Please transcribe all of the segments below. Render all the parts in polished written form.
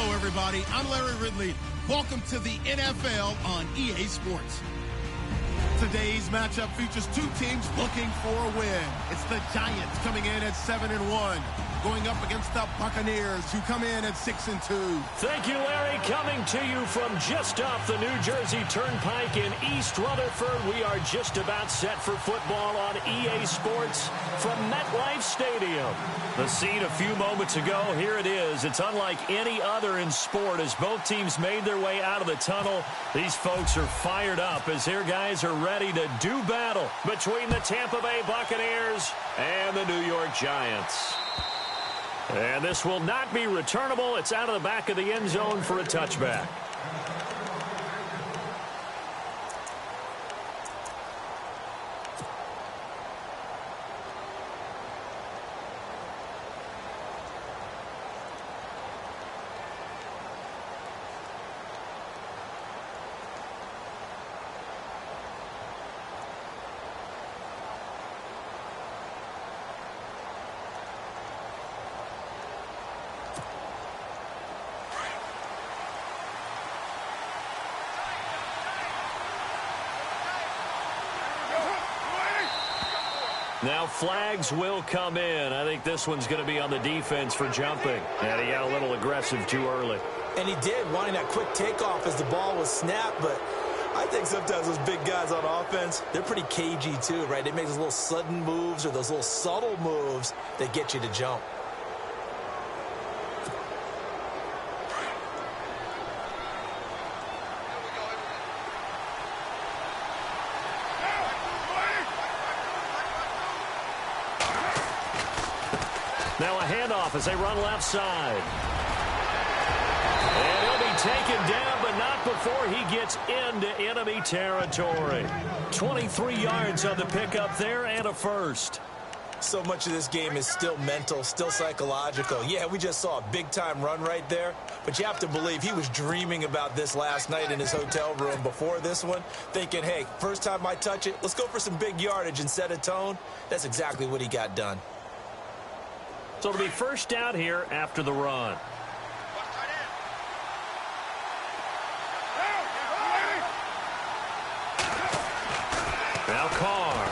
Hello, everybody. I'm Larry Ridley. Welcome to the NFL on EA Sports. Today's matchup features two teams looking for a win. It's the Giants coming in at 7-1, going up against the Buccaneers, who come in at 6-2. Thank you, Larry. Coming to you from just off the New Jersey Turnpike in East Rutherford, we are just about set for football on EA Sports from MetLife Stadium. The scene a few moments ago, here it is. It's unlike any other in sport as both teams made their way out of the tunnel. These folks are fired up as their guys are ready to do battle between the Tampa Bay Buccaneers and the New York Giants. And this will not be returnable. It's out of the back of the end zone for a touchback. Now flags will come in. I think this one's going to be on the defense for jumping. And he got a little aggressive too early. And he did, wanting that quick takeoff as the ball was snapped. But I think sometimes those big guys on offense, they're pretty cagey too, right? They make those little sudden moves or those little subtle moves that get you to jump. Now a handoff as they run left side. And he'll be taken down, but not before he gets into enemy territory. 23 yards on the pickup there and a first. So much of this game is still mental, still psychological. Yeah, we just saw a big-time run right there, but you have to believe he was dreaming about this last night in his hotel room before this one, thinking, hey, first time I touch it, let's go for some big yardage and set a tone. That's exactly what he got done. So it'll be first down here after the run. Now Carr.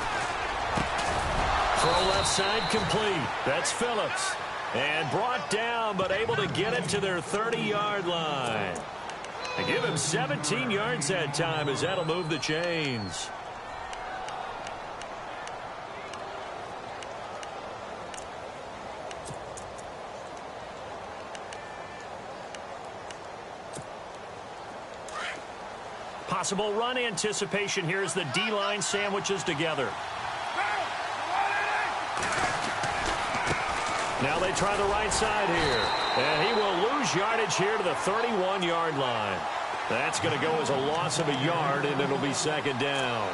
Throw left side complete. That's Phillips. And brought down, but able to get it to their 30-yard line. They give him 17 yards that time as that'll move the chains. Possible run anticipation here as the D-line sandwiches together. Now they try the right side here. And he will lose yardage here to the 31-yard line. That's going to go as a loss of a yard, and it'll be second down.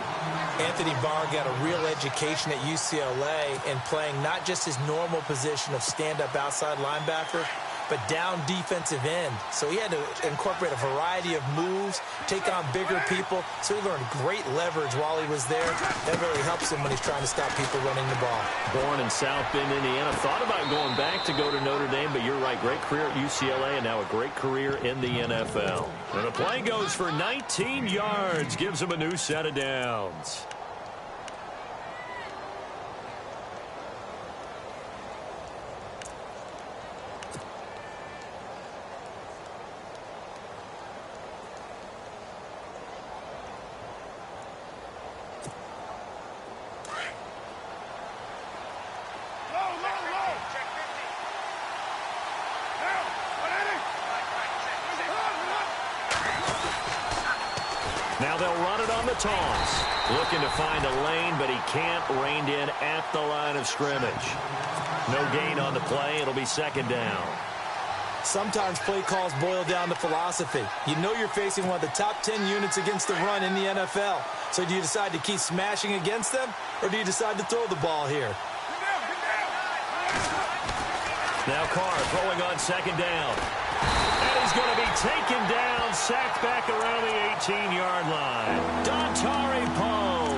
Anthony Barr got a real education at UCLA in playing not just his normal position of stand-up outside linebacker, but down defensive end. So he had to incorporate a variety of moves, take on bigger people. So he learned great leverage while he was there. That really helps him when he's trying to stop people running the ball. Born in South Bend, Indiana. Thought about going back to go to Notre Dame, but you're right. Great career at UCLA and now a great career in the NFL. And the play goes for 19 yards. Gives him a new set of downs. Now they'll run it on the toss. Looking to find a lane, but he can't. Reined in at the line of scrimmage. No gain on the play. It'll be second down. Sometimes play calls boil down to philosophy. You know you're facing one of the top 10 units against the run in the NFL. So do you decide to keep smashing against them, or do you decide to throw the ball here? Now Carr throwing on second down. And he's going to be taken down, sacked back around the 18-yard line. Dontari Poe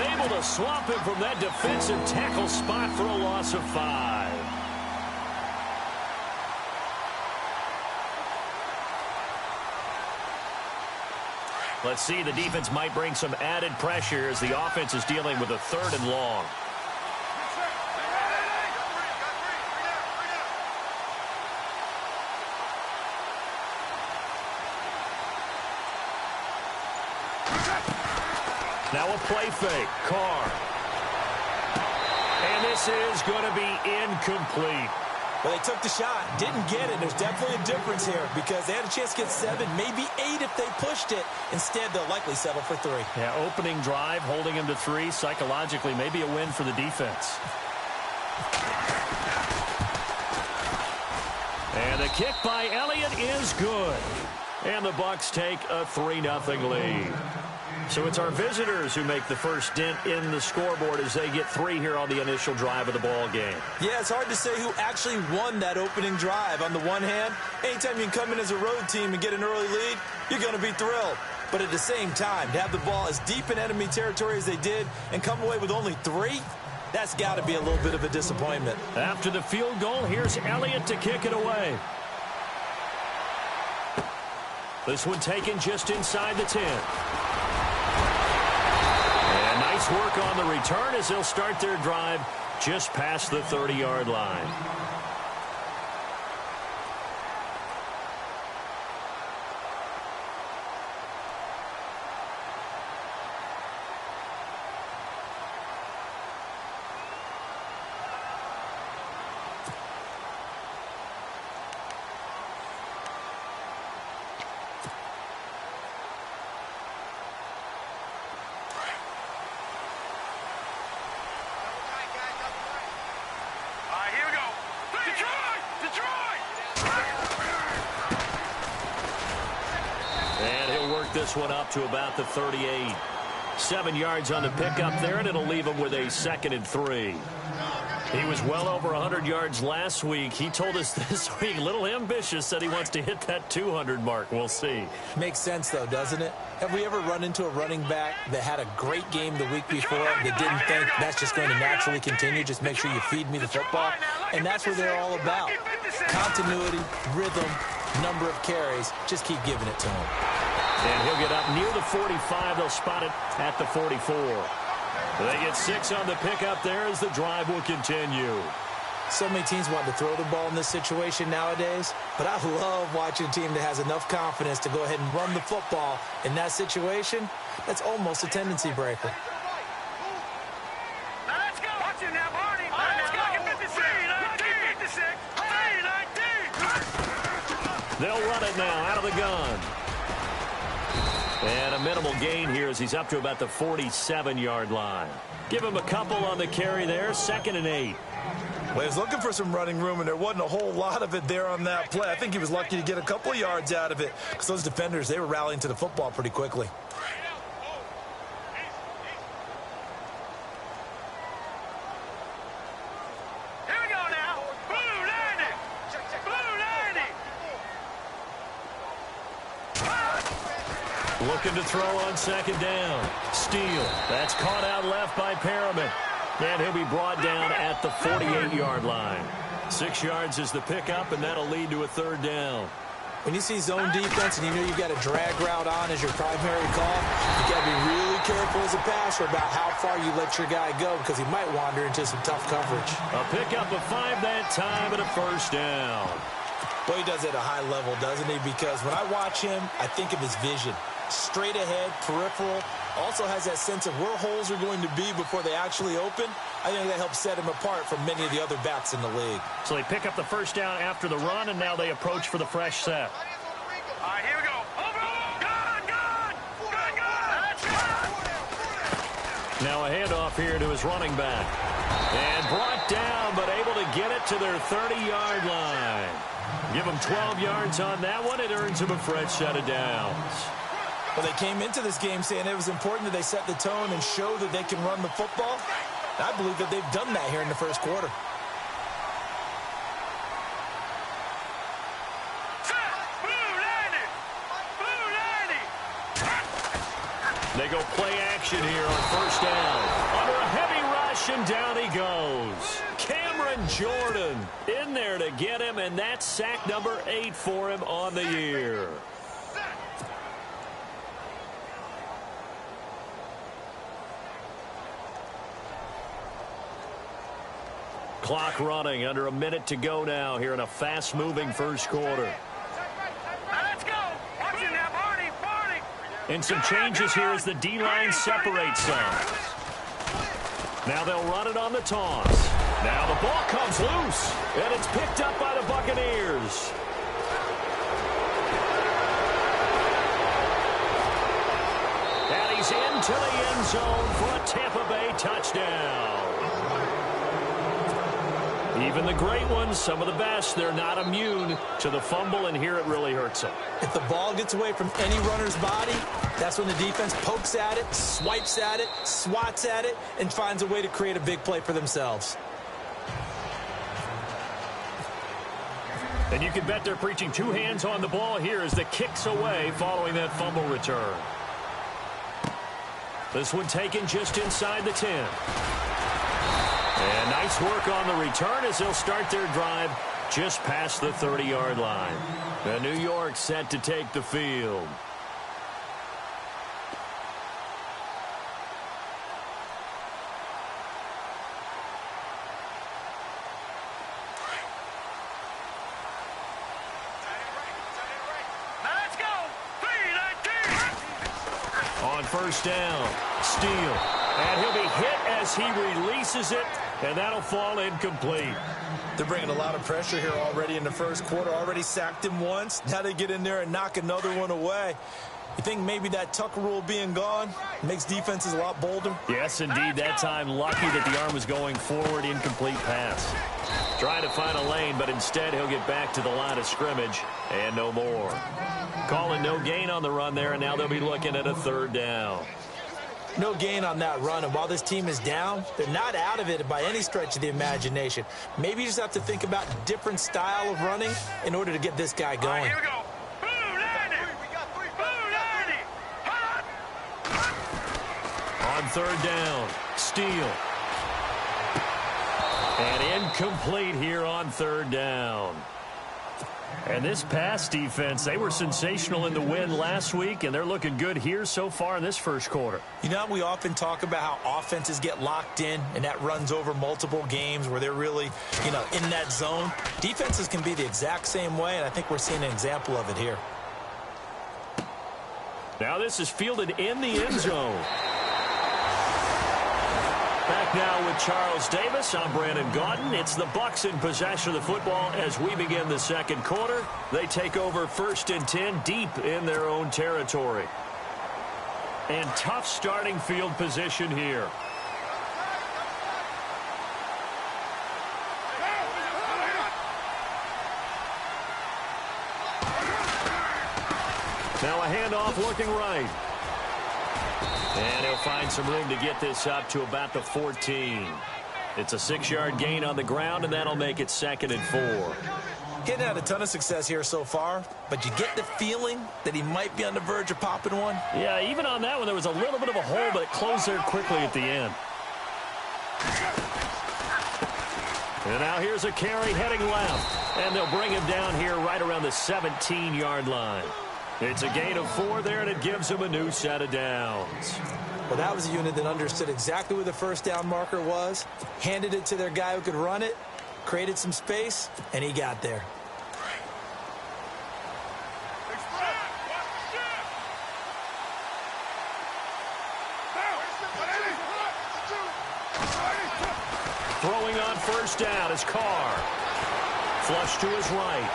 able to swamp him from that defensive tackle spot for a loss of 5. Let's see, the defense might bring some added pressure as the offense is dealing with a 3rd and long. Now a play fake. Carr. And this is going to be incomplete. Well, they took the shot, didn't get it. There's definitely a difference here because they had a chance to get 7, maybe 8 if they pushed it. Instead, they'll likely settle for 3. Yeah, opening drive, holding him to 3. Psychologically, maybe a win for the defense. And the kick by Elliott is good. And the Bucs take a 3-0 lead. So it's our visitors who make the first dent in the scoreboard as they get 3 here on the initial drive of the ball game. Yeah, it's hard to say who actually won that opening drive. On the one hand, anytime you can come in as a road team and get an early lead, you're going to be thrilled. But at the same time, to have the ball as deep in enemy territory as they did and come away with only 3, that's got to be a little bit of a disappointment. After the field goal, here's Elliott to kick it away. This one taken just inside the 10. And nice work on the return as they'll start their drive just past the 30-yard line. This one up to about the 38. 7 yards on the pickup there, and it'll leave him with a 2nd and 3. He was well over 100 yards last week. He told us this week, a little ambitious, said he wants to hit that 200 mark. We'll see. Makes sense, though, doesn't it? Have we ever run into a running back that had a great game the week before that didn't think that's just going to naturally continue? Just make sure you feed me the football. And that's what they're all about. Continuity, rhythm, number of carries. Just keep giving it to him. And he'll get up near the 45. They'll spot it at the 44. They get 6 on the pickup there as the drive will continue. So many teams want to throw the ball in this situation nowadays, but I love watching a team that has enough confidence to go ahead and run the football in that situation. That's almost a tendency breaker. Let's go. Watch it now, Barney. Let's go. 56. They'll run it now out of the gun. And a minimal gain here as he's up to about the 47-yard line. Give him a couple on the carry there, 2nd and 8. Well, he was looking for some running room, and there wasn't a whole lot of it there on that play. I think he was lucky to get a couple of yards out of it because those defenders, they were rallying to the football pretty quickly. Here we go now. Blue 90. Blue 90. Looking to throw on 2nd down. Steele. That's caught out left by Perriman. And he'll be brought down at the 48-yard line. 6 yards is the pickup, and that'll lead to a 3rd down. When you see zone defense and you know you've got a drag route on as your primary call, you got to be really careful as a passer about how far you let your guy go because he might wander into some tough coverage. A pickup of 5 that time and a 1st down. Boy, he does it at a high level, doesn't he? Because when I watch him, I think of his vision. Straight ahead, peripheral, also has that sense of where holes are going to be before they actually open. I think that helps set him apart from many of the other backs in the league. So they pick up the 1st down after the run, and now they approach for the fresh set. All right, here we go. Over. Gun. Let's go. Now a handoff here to his running back. And brought down, but able to get it to their 30-yard line. Give him 12 yards on that one. It earns him a fresh set of downs. Well, they came into this game saying it was important that they set the tone and show that they can run the football. I believe that they've done that here in the first quarter. They go play action here on 1st down. Under a heavy rush, and down he goes. Cameron Jordan in there to get him, and that's sack number 8 for him on the year. clock running. Under a minute to go now here in a fast-moving first quarter. Now let's go. Watch it now, Barney. And some changes here as the D-line separates some. Now they'll run it on the toss. Now the ball comes loose, and it's picked up by the Buccaneers. And he's into the end zone for a Tampa Bay touchdown. Even the great ones, some of the best, they're not immune to the fumble, and here it really hurts them. If the ball gets away from any runner's body, that's when the defense pokes at it, swipes at it, swats at it, and finds a way to create a big play for themselves. And you can bet they're preaching two hands on the ball here as the kick's away following that fumble return. This one taken just inside the 10. And nice work on the return as they'll start their drive just past the 30-yard line. And New York set to take the field. Now let's go. 3-19. On first down, Steele. And he'll be hit as he releases it, and that'll fall incomplete. They're bringing a lot of pressure here already in the first quarter. Already sacked him once. Now they get in there and knock another one away. You think maybe that Tucker rule being gone makes defenses a lot bolder? Yes, indeed. That time, lucky that the arm was going forward, incomplete pass. Trying to find a lane, but instead he'll get back to the line of scrimmage, and no more. Calling no gain on the run there, and now they'll be looking at a third down. No gain on that run, and while this team is down, they're not out of it by any stretch of the imagination. Maybe you just have to think about a different style of running in order to get this guy All right, going. here we go. Blue 90. Blue 90. On third down, Steele. And incomplete here on third down. And this pass defense, they were sensational in the win last week, and they're looking good here so far in this first quarter. You know, we often talk about how offenses get locked in, and that runs over multiple games where they're really, in that zone. Defenses can be the exact same way, and I think we're seeing an example of it here. Now this is fielded in the end zone. Back now with Charles Davis. I'm Brandon Gaudin. It's the Bucs in possession of the football as we begin the second quarter. They take over 1st and 10 deep in their own territory. And tough starting field position here. Now a handoff looking right. And he'll find some room to get this up to about the 14. It's a 6-yard gain on the ground, and that'll make it 2nd and 4. Getting had a ton of success here so far, but you get the feeling that he might be on the verge of popping one. Yeah, even on that one, there was a little bit of a hole, but it closed there quickly at the end. And now here's a carry heading left, and they'll bring him down here right around the 17-yard line. It's a gain of 4 there, and it gives him a new set of downs. Well, that was a unit that understood exactly where the first down marker was, handed it to their guy who could run it, created some space, and he got there. Throwing on first down is Carr. Flush to his right.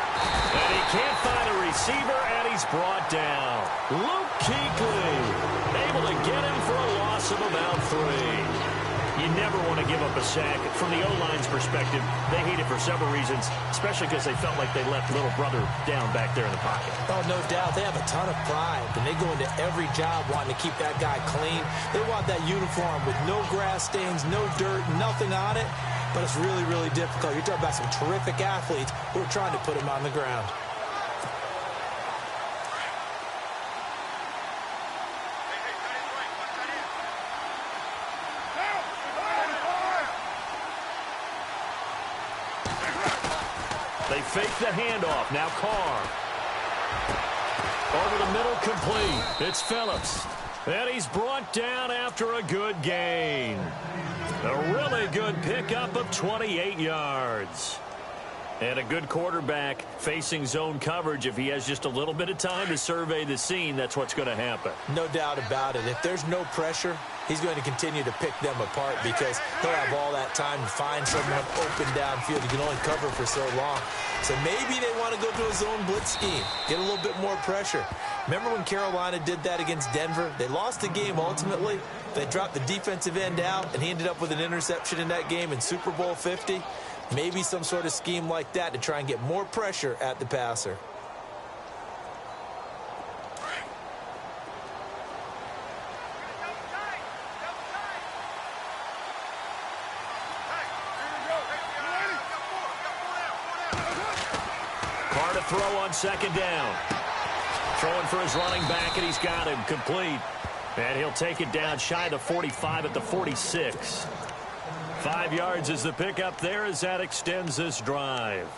And he can't find a receiver, and he's brought down. Luke Kuechly able to get him for a loss of about 3. You never want to give up a sack. From the O-line's perspective, they hate it for several reasons, especially because they felt like they left little brother down back there in the pocket. Oh, no doubt. They have a ton of pride, and they go into every job wanting to keep that guy clean. They want that uniform with no grass stains, no dirt, nothing on it. But it's really, really difficult. You're talking about some terrific athletes who are trying to put him on the ground. They fake the handoff. Now Carr. Over the middle, complete. It's Phillips. And he's brought down after a good gain. A really good pickup of 28 yards. And a good quarterback facing zone coverage. If he has just a little bit of time to survey the scene, that's what's going to happen. No doubt about it. If there's no pressure, he's going to continue to pick them apart because he'll have all that time to find someone open downfield. He can only cover for so long. So maybe they want to go to a zone blitz scheme, get a little bit more pressure. Remember when Carolina did that against Denver? They lost the game ultimately. They dropped the defensive end out, and he ended up with an interception in that game in Super Bowl 50. Maybe some sort of scheme like that to try and get more pressure at the passer. Carr to throw on second down. Throwing for his running back, and he's got him complete. And he'll take it down shy of the 45 at the 46. 5 yards is the pickup there as that extends this drive.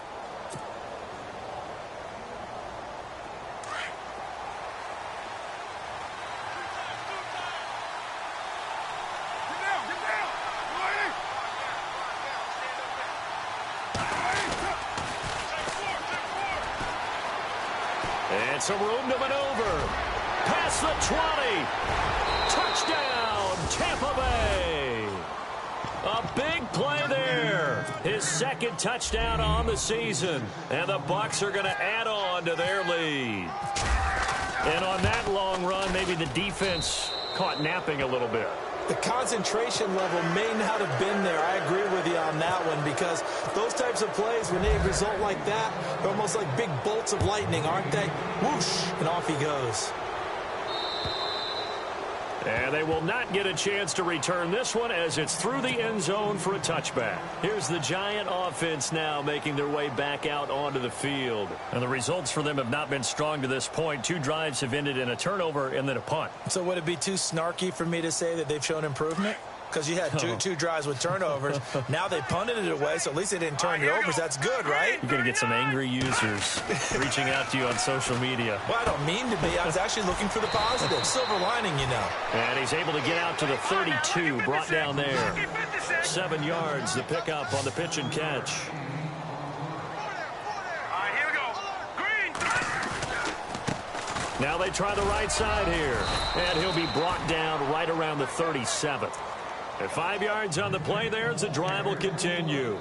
And some room to maneuver. Past the 20. Touchdown, Tampa Bay. A big play there. His second touchdown on the season. And the Bucs are going to add on to their lead. And on that long run, maybe the defense caught napping a little bit. The concentration level may not have been there. I agree with you on that one because those types of plays, when they result like that, they're almost like big bolts of lightning, aren't they? Whoosh, and off he goes. And they will not get a chance to return this one as it's through the end zone for a touchback. Here's the Giant offense now making their way back out onto the field. And the results for them have not been strong to this point. 2 drives have ended in a turnover and then a punt. So would it be too snarky for me to say that they've shown improvement? Because you had two drives with turnovers. Now they punted it away, so at least they didn't turn it over. So that's good, right? You're going to get some angry users reaching out to you on social media. Well, I don't mean to be. I was actually looking for the positive. Silver lining, you know. And he's able to get out to the 32, brought down there. 7 yards, the pickup on the pitch and catch. Here we go. Green. Now they try the right side here. And he'll be brought down right around the 37th. At 5 yards on the play there as the drive will continue.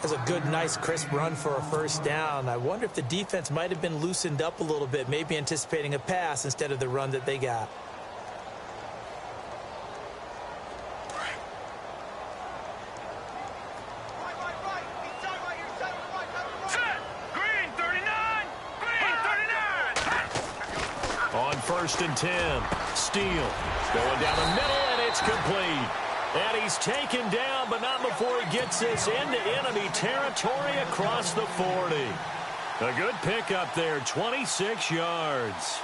That's a good, nice, crisp run for a first down. I wonder if the defense might have been loosened up a little bit, maybe anticipating a pass instead of the run that they got. Green 39. Green 39. On 1st and 10, Steele going down the middle, and it's complete. And he's taken down, but not before he gets this into enemy territory across the 40. A good pickup there, 26 yards.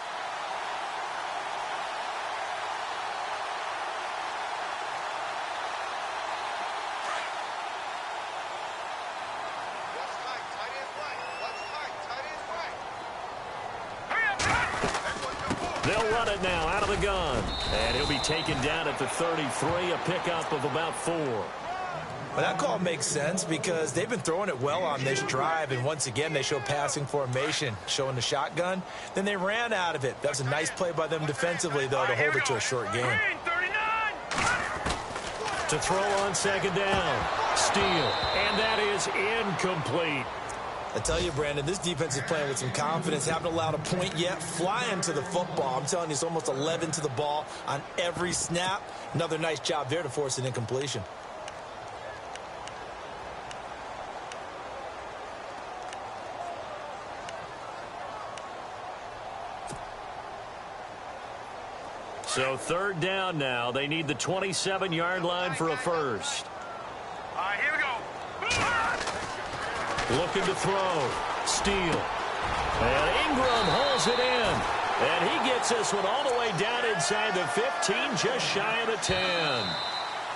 They'll run it now out of the gun. And he'll be taken down at the 33, a pickup of about 4. Well, that call makes sense because they've been throwing it well on this drive, and once again they show passing formation, showing the shotgun. Then they ran out of it. That was a nice play by them defensively, though, to hold it to a short game. Green 39. To throw on second down, Steele, and that is incomplete. I tell you, Brandon, this defense is playing with some confidence. Haven't allowed a point yet. Flying to the football. I'm telling you, it's almost 11 to the ball on every snap. Another nice job there to force an incompletion. So 3rd down now. They need the 27-yard line for a first. Here we go. Looking to throw. Steele. And Ingram holds it in. And he gets this one all the way down inside the 15, just shy of the 10.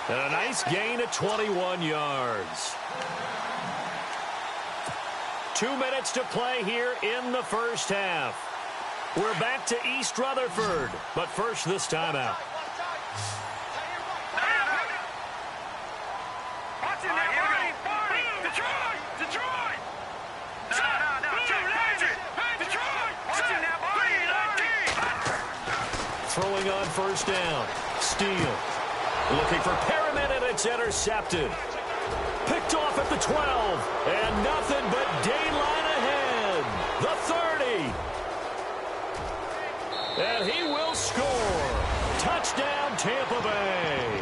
And a nice gain of 21 yards. 2 minutes to play here in the first half. We're back to East Rutherford. But first, this timeout. on first down. Steele looking for Perriman, and it's intercepted. Picked off at the 12, and nothing but daylight ahead. The 30. And he will score. Touchdown, Tampa Bay.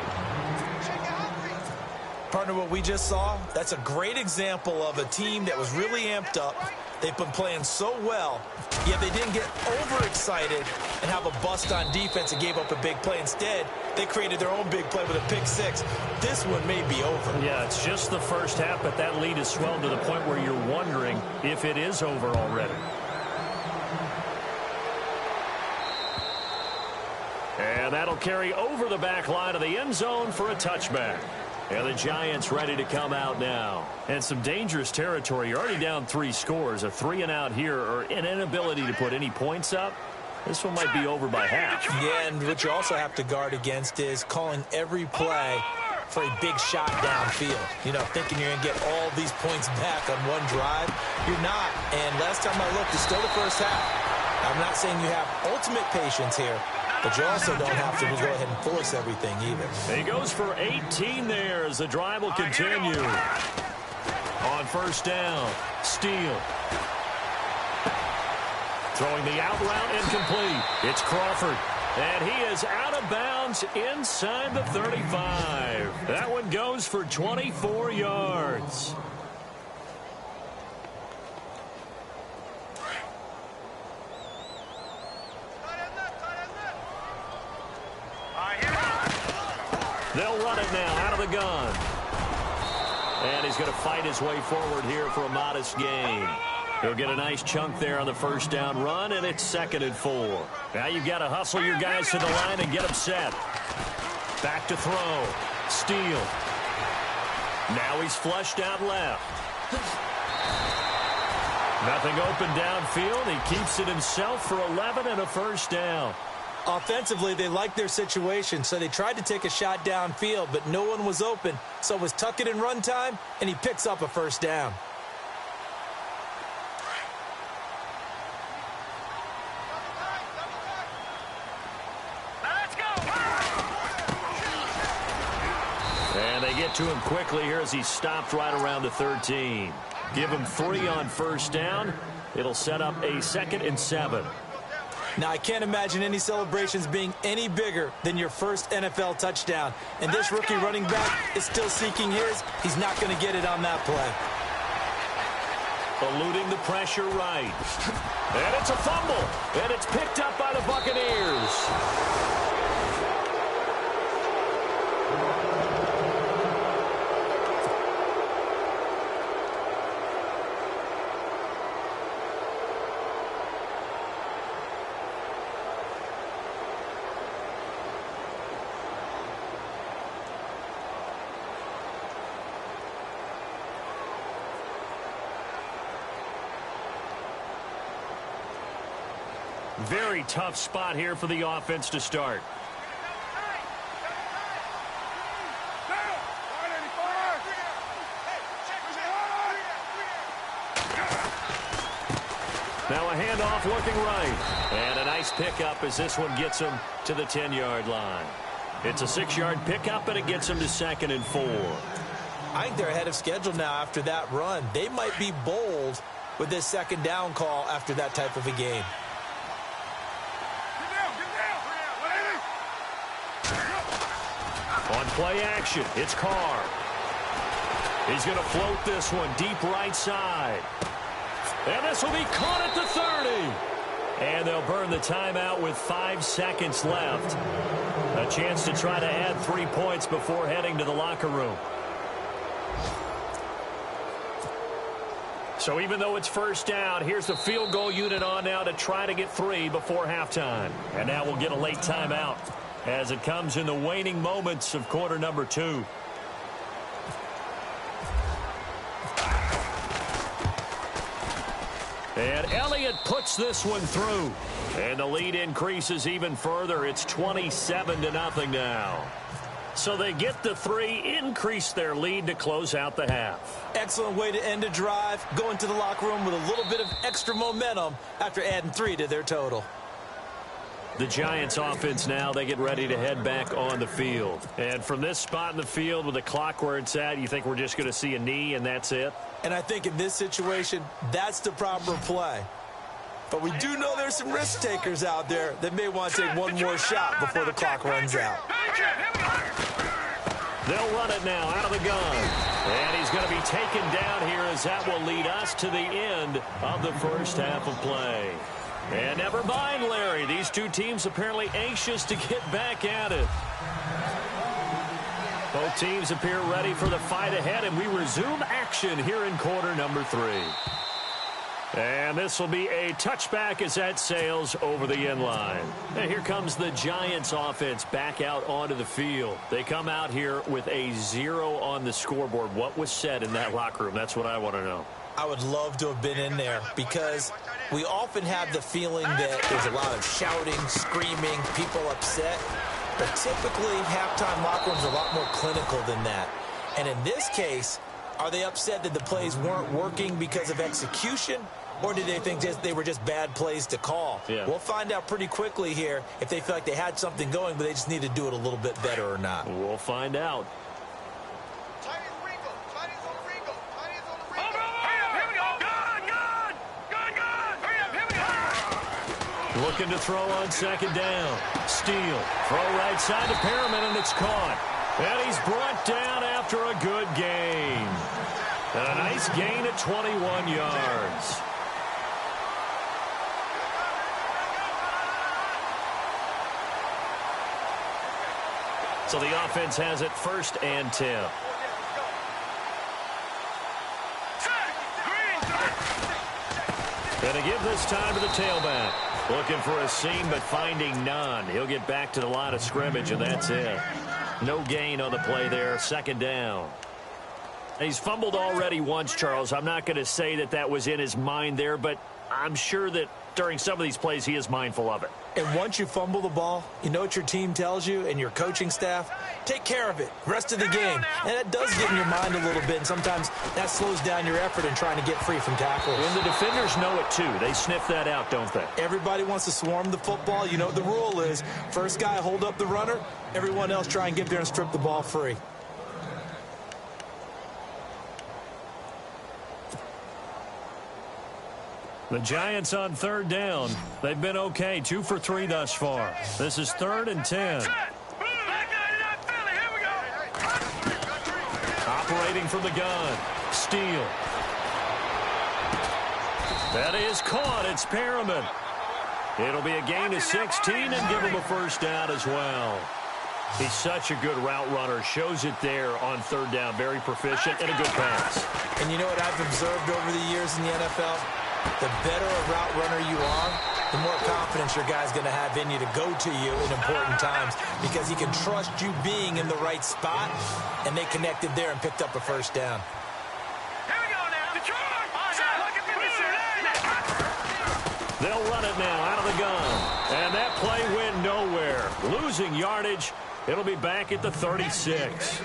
Partner, what we just saw, that's a great example of a team that was really amped up. They've been playing so well, yet they didn't get overexcited and have a bust on defense and gave up a big play. Instead, they created their own big play with a pick six. This one may be over. Yeah, it's just the first half, but that lead has swelled to the point where you're wondering if it is over already. And that'll carry over the back line of the end zone for a touchback. And the Giants ready to come out now. And some dangerous territory. You're already down 3 scores. A 3-and-out here, or an inability to put any points up. This one might be over by half. Yeah, and what you also have to guard against is calling every play for a big shot downfield. You know, thinking you're going to get all these points back on one drive. You're not. And last time I looked, it's still the first half. I'm not saying you have ultimate patience here, but you also don't have to go ahead and force everything either. He goes for 18 there as the drive will continue. On first down, Steele. Throwing the out route incomplete. It's Crawford. And he is out of bounds inside the 35. That one goes for 24 yards. They'll run it now out of the gun. And he's going to fight his way forward here for a modest gain. He'll get a nice chunk there on the first down run, and it's 2nd and 4. Now you've got to hustle your guys to the line and get them set. Back to throw. Steele. Now he's flushed out left. Nothing open downfield. He keeps it himself for 11 and a first down. Offensively, they liked their situation, so they tried to take a shot downfield, but no one was open. So it was tuck it in run time, and he picks up a first down. Let's go. And they get to him quickly here as he stopped right around the 13. Give him 3 on first down. It'll set up a 2nd and 7. Now, I can't imagine any celebrations being any bigger than your first NFL touchdown. And this rookie running back is still seeking his. He's not going to get it on that play. Eluding the pressure right. And it's a fumble. And it's picked up by the Buccaneers. Very tough spot here for the offense to start. Now a handoff looking right. And a nice pickup as this one gets him to the 10-yard line. It's a 6-yard pickup, and it gets him to 2nd and 4. I think they're ahead of schedule now after that run. They might be bold with this 2nd down call after that type of a game. On play action, it's Carr. He's going to float this one deep right side. And this will be caught at the 30. And they'll burn the timeout with 5 seconds left. A chance to try to add 3 points before heading to the locker room. So even though it's first down, here's the field goal unit on now to try to get 3 before halftime. And now we'll get a late timeout as it comes in the waning moments of quarter number 2. And Elliott puts this one through. And the lead increases even further. It's 27-0 now. So they get the 3, increase their lead to close out the half. Excellent way to end a drive. Go into the locker room with a little bit of extra momentum after adding 3 to their total. The Giants offense now, they get ready to head back on the field. And from this spot in the field with the clock where it's at, you think we're just going to see a knee and that's it? And I think in this situation, that's the proper play. But we do know there's some risk takers out there that may want to take one more shot before the clock runs out. They'll run it now out of the gun. And he's going to be taken down here as that will lead us to the end of the first half of play. And never mind, Larry. These two teams apparently anxious to get back at it. Both teams appear ready for the fight ahead, and we resume action here in quarter number 3. And this will be a touchback as that sails over the end line. And here comes the Giants offense back out onto the field. They come out here with a 0 on the scoreboard. What was said in that locker room? That's what I want to know. I would love to have been in there because we often have the feeling that there's a lot of shouting, screaming, people upset. But typically, halftime locker rooms are a lot more clinical than that. And in this case, are they upset that the plays weren't working because of execution? Or did they think they were just bad plays to call? Yeah. We'll find out pretty quickly here if they feel like they had something going, but they just need to do it a little bit better or not. We'll find out. Looking to throw on second down. Steele. Throw right side to Perriman, and it's caught. And he's brought down after a good gain. And a nice gain at 21 yards. So the offense has it 1st and 10. Going to give this time to the tailback. Looking for a seam, but finding none. He'll get back to the line of scrimmage, and that's it. No gain on the play there. 2nd down. He's fumbled already once, Charles. I'm not going to say that that was in his mind there, but I'm sure that during some of these plays he is mindful of it. And once you fumble the ball, you know what your team tells you and your coaching staff? Take care of it. Rest of the game. And that does get in your mind a little bit, and sometimes that slows down your effort in trying to get free from tackles. And the defenders know it, too. They sniff that out, don't they? Everybody wants to swarm the football. You know what the rule is. First guy hold up the runner. Everyone else try and get there and strip the ball free. The Giants on 3rd down. They've been okay. 2 for 3 thus far. This is 3rd and 10. Operating from the gun. Steele. That is caught. It's Perriman. It'll be a gain of 16 and give him a 1st down as well. He's such a good route runner. Shows it there on 3rd down. Very proficient and a good pass. And you know what I've observed over the years in the NFL? The better a route runner you are, the more confidence your guy's going to have in you to go to you in important times because he can trust you being in the right spot, and they connected there and picked up a 1st down. Here we go now. Detroit! They'll run it now out of the gun. And that play went nowhere. Losing yardage. It'll be back at the 36.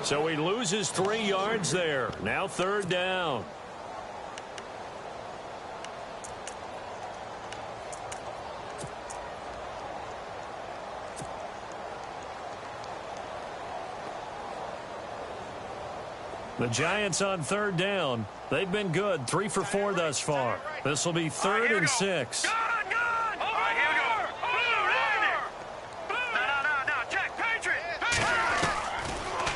So he loses 3 yards there. Now 3rd down. The Giants on 3rd down. They've been good. 3 for 4 thus far. This will be 3rd and 6. All right, here we go. Blue, no, check, Patriot.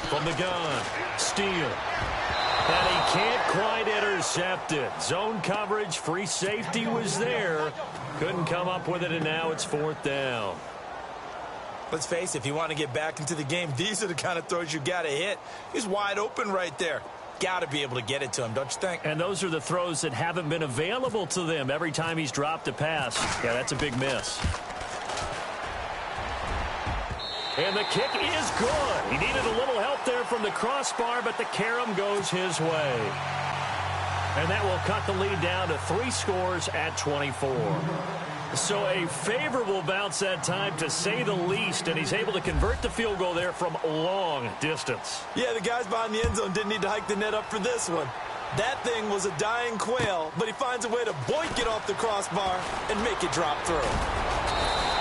From the gun, Steele. And he can't quite intercept it. Zone coverage, free safety was there. Couldn't come up with it, and now it's 4th down. Let's face it, if you want to get back into the game, these are the kind of throws you got to hit. He's wide open right there. Got to be able to get it to him, don't you think? And those are the throws that haven't been available to them every time he's dropped a pass. Yeah, that's a big miss. And the kick is good. He needed a little help there from the crossbar, but the carom goes his way. And that will cut the lead down to 3 scores at 24. So a favorable bounce that time, to say the least, and he's able to convert the field goal there from long distance. Yeah, the guys behind the end zone didn't need to hike the net up for this one. That thing was a dying quail, but he finds a way to boink it off the crossbar and make it drop through.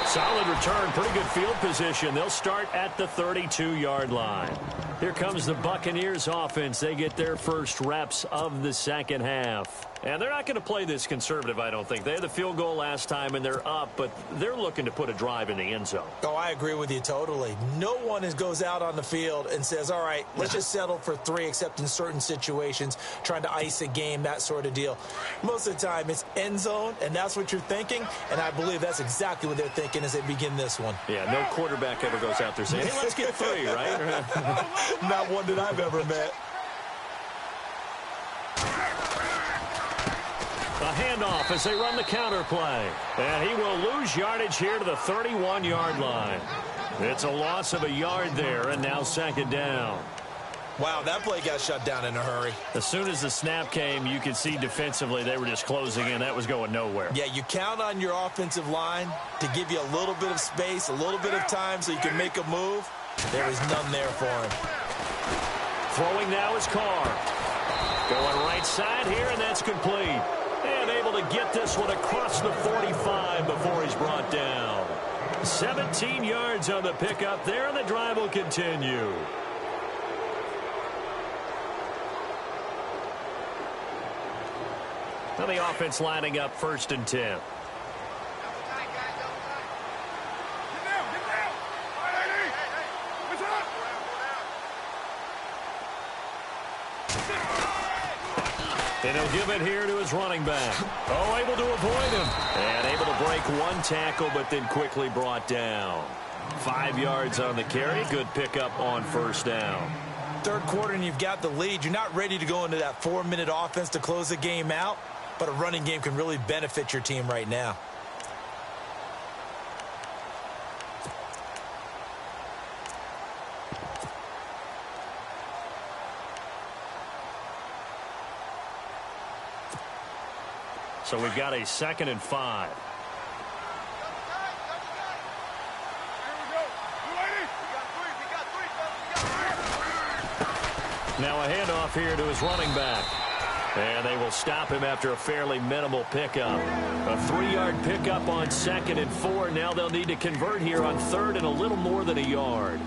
Solid return, pretty good field position. They'll start at the 32-yard line. Here comes the Buccaneers offense. They get their first reps of the second half. And they're not going to play this conservative, I don't think. They had the field goal last time, and they're up, but they're looking to put a drive in the end zone. Oh, I agree with you totally. No one goes out on the field and says, all right, let's just settle for 3, except in certain situations, trying to ice a game, that sort of deal. Most of the time, it's end zone, and that's what you're thinking, and I believe that's exactly what they're thinking as they begin this one. Yeah, no quarterback ever goes out there saying, hey, let's get 3, right? Not one that I've ever met. A handoff as they run the counter play. And he will lose yardage here to the 31-yard line. It's a loss of a yard there, and now second down. Wow, that play got shut down in a hurry. As soon as the snap came, you could see defensively they were just closing in. That was going nowhere. Yeah, you count on your offensive line to give you a little bit of space, a little bit of time so you can make a move. There was none there for him. Throwing now is Carr. Going right side here, and that's complete. And able to get this one across the 45 before he's brought down. 17 yards on the pickup there, and the drive will continue. Now the offense lining up 1st and 10. And he'll give it here to his running back. Oh, able to avoid him. And able to break one tackle, but then quickly brought down. 5 yards on the carry. Good pickup on 1st down. Third quarter and you've got the lead. You're not ready to go into that 4-minute offense to close the game out, but a running game can really benefit your team right now. So we've got a 2nd and 5. Now a handoff here to his running back. And they will stop him after a fairly minimal pickup. A 3-yard pickup on 2nd and 4. Now they'll need to convert here on 3rd and a little more than a yard.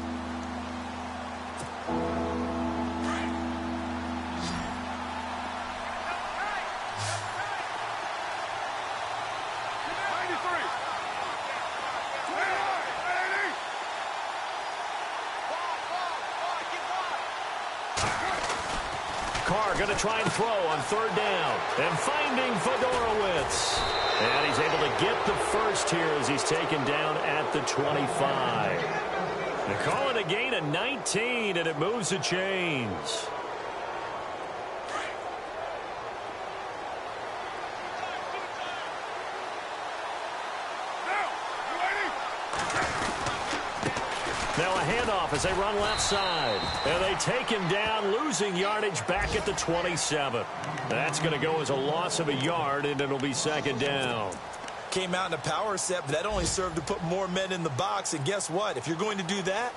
Carr going to try and throw on 3rd down. And finding Fedorowicz. And he's able to get the first here as he's taken down at the 25. They call it a gain of 19, and it moves the chains. Now a handoff as they run left side. And they take him down, losing yardage back at the 27. That's going to go as a loss of a yard, and it'll be 2nd down. Came out in a power set, but that only served to put more men in the box. And guess what? If you're going to do that,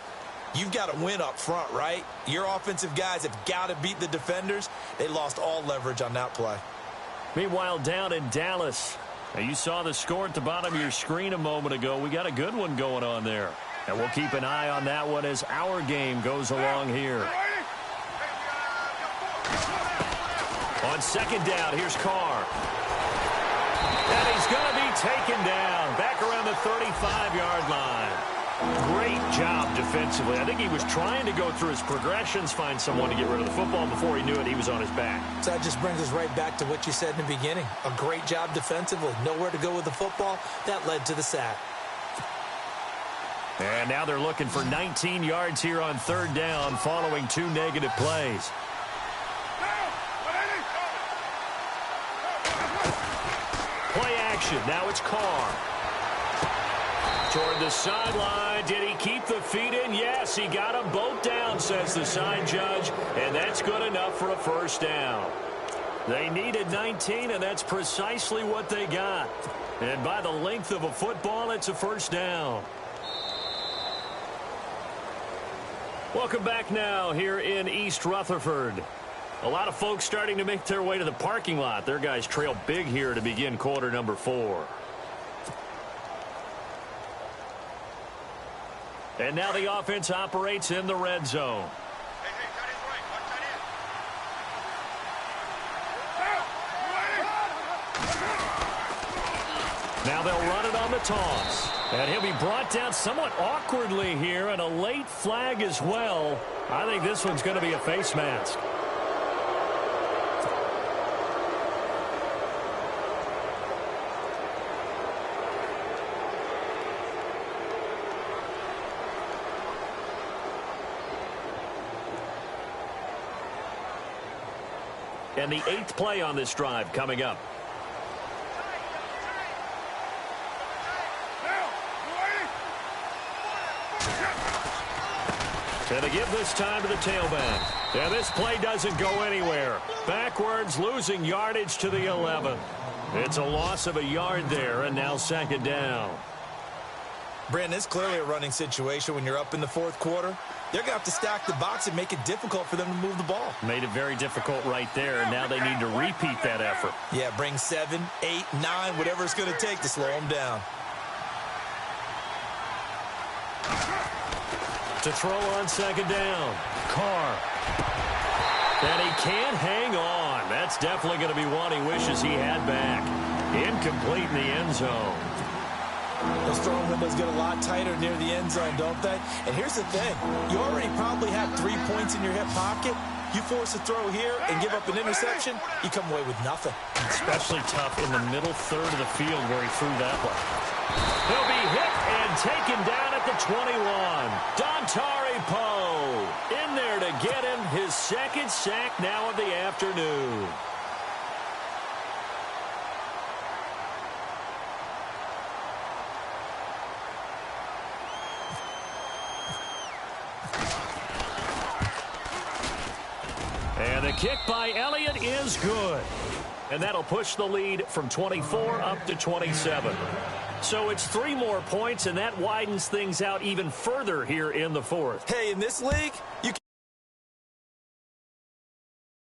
you've got to win up front, right? Your offensive guys have got to beat the defenders. They lost all leverage on that play. Meanwhile, down in Dallas, now you saw the score at the bottom of your screen a moment ago. We got a good one going on there. And we'll keep an eye on that one as our game goes along here. On 2nd down, here's Carr. And he's going to be taken down back around the 35-yard line. Great job defensively. I think he was trying to go through his progressions, find someone to get rid of the football. Before he knew it, he was on his back. So that just brings us right back to what you said in the beginning. A great job defensively. Nowhere to go with the football. That led to the sack. And now they're looking for 19 yards here on 3rd down following 2 negative plays. Play action. Now it's Carr. Toward the sideline. Did he keep the feet in? Yes, he got them both down, says the side judge. And that's good enough for a 1st down. They needed 19, and that's precisely what they got. And by the length of a football, it's a 1st down. Welcome back now here in East Rutherford. A lot of folks starting to make their way to the parking lot. Their guys trail big here to begin quarter number 4. And now the offense operates in the red zone. Now they'll run it on the toss. And he'll be brought down somewhat awkwardly here, and a late flag as well. I think this one's going to be a face mask. And the 8th play on this drive coming up. And they give this time to the tailback. And this play doesn't go anywhere. Backwards, losing yardage to the 11. It's a loss of a yard there, and now 2nd down. Brandon, it's clearly a running situation when you're up in the 4th quarter. They're going to have to stack the box and make it difficult for them to move the ball. Made it very difficult right there, and now they need to repeat that effort. Yeah, bring 7, 8, 9, whatever it's going to take to slow them down. To throw on 2nd down. Carr. And he can't hang on. That's definitely going to be one he wishes he had back. Incomplete in the end zone. Those throwing windows get a lot tighter near the end zone, don't they? And here's the thing. You already probably have 3 points in your hip pocket. You force a throw here and give up an interception, you come away with nothing. Especially tough in the middle third of the field where he threw that one. He'll be hit and taken down at the 21. Dontari Poe in there to get him his 2nd sack now of the afternoon. And the kick by Elliott is good. And that'll push the lead from 24 up to 27. So it's 3 more points, and that widens things out even further here in the 4th. Hey, in this league, you